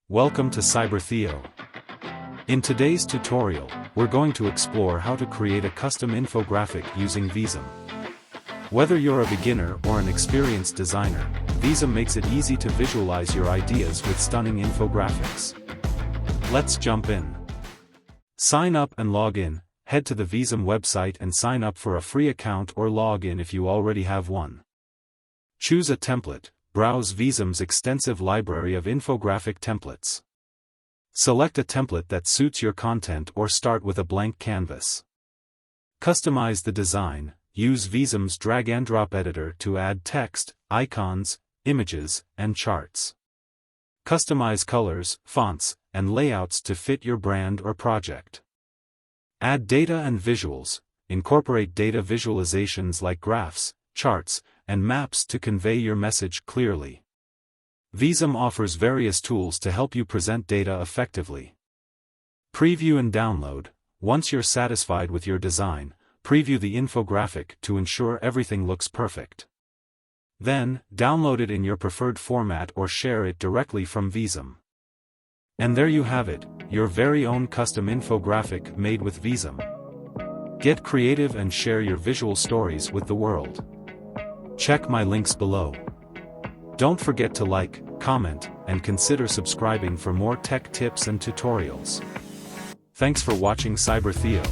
Welcome to Cyber-Theo. In today's tutorial, we're going to explore how to create a custom infographic using Visme. Whether you're a beginner or an experienced designer, Visme makes it easy to visualize your ideas with stunning infographics. Let's jump in. Sign up and log in. Head to the Visme website and sign up for a free account or log in if you already have one. Choose a template. Browse Visme's extensive library of infographic templates. Select a template that suits your content or start with a blank canvas. Customize the design. Use Visme's drag-and-drop editor to add text, icons, images, and charts. Customize colors, fonts, and layouts to fit your brand or project. Add data and visuals. Incorporate data visualizations like graphs, charts, and maps to convey your message clearly. Visme offers various tools to help you present data effectively. Preview and download. Once you're satisfied with your design, preview the infographic to ensure everything looks perfect. Then, download it in your preferred format or share it directly from Visme. And there you have it, your very own custom infographic made with Visme. Get creative and share your visual stories with the world. Check my links below. Don't forget to like, comment, and consider subscribing for more tech tips and tutorials. Thanks for watching Cyber-Theo.